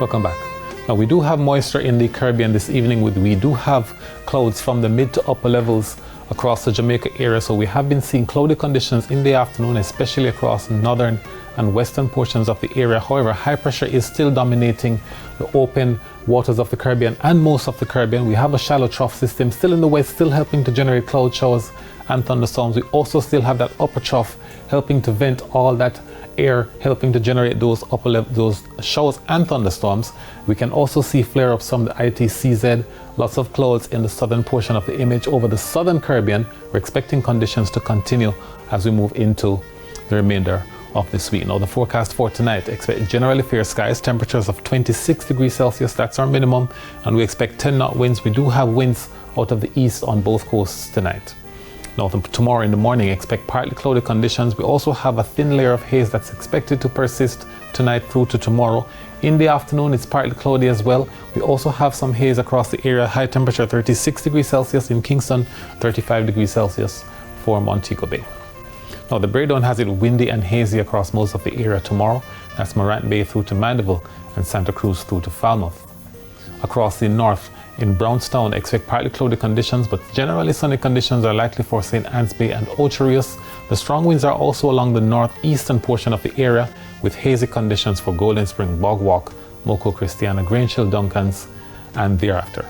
Welcome back. Now we do have moisture in the Caribbean this evening. We do have clouds from the mid to upper levels across the Jamaica area. So we have been seeing cloudy conditions in the afternoon, especially across northern and western portions of the area. However, high pressure is still dominating the open waters of the Caribbean and most of the Caribbean. We have a shallow trough system still in the west, still helping to generate cloud showers and thunderstorms. We also still have that upper trough helping to vent all that air, helping to generate those those showers and thunderstorms. We can also see flare-ups from the ITCZ, lots of clouds in the southern portion of the image. Over the southern Caribbean, we're expecting conditions to continue as we move into the remainder of this week. Now the forecast for tonight, expect generally fair skies, temperatures of 26 degrees Celsius, that's our minimum, and we expect 10 knot winds. We do have winds out of the east on both coasts tonight. Now tomorrow in the morning, expect partly cloudy conditions. We also have a thin layer of haze that's expected to persist tonight through to tomorrow. In the afternoon, it's partly cloudy as well. We also have some haze across the area. High temperature 36 degrees Celsius in Kingston, 35 degrees Celsius for Montego Bay. Now the breakdown has it windy and hazy across most of the area tomorrow. That's Morant Bay through to Mandeville and Santa Cruz through to Falmouth. Across the north, in Brownstown, expect partly cloudy conditions, but generally sunny conditions are likely for St. Anne's Bay and Ocherius. The strong winds are also along the northeastern portion of the area, with hazy conditions for Golden Spring, Bog Walk, Moco Christiana, Grange Hill, Duncans, and thereafter.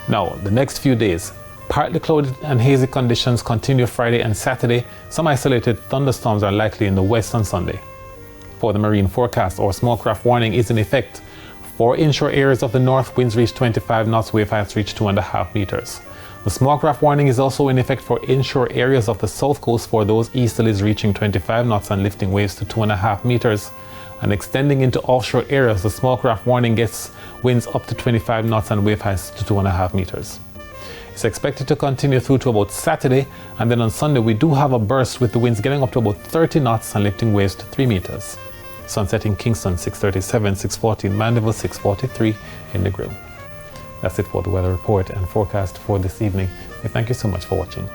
Now, the next few days, partly cloudy and hazy conditions continue Friday and Saturday. Some isolated thunderstorms are likely in the west on Sunday. For the marine forecast, our small craft warning is in effect. For inshore areas of the north, winds reach 25 knots, wave heights reach 2.5 meters. The small craft warning is also in effect for inshore areas of the south coast for those easterlies reaching 25 knots and lifting waves to 2.5 meters. And extending into offshore areas, the small craft warning gets winds up to 25 knots and wave heights to 2.5 meters. It's expected to continue through to about Saturday, and then on Sunday we do have a burst with the winds getting up to about 30 knots and lifting waves to 3 meters. Sunset in Kingston 6:37, 6:40 in Mandeville, 6:43 in the Grill. That's it for the weather report and forecast for this evening. Thank you so much for watching.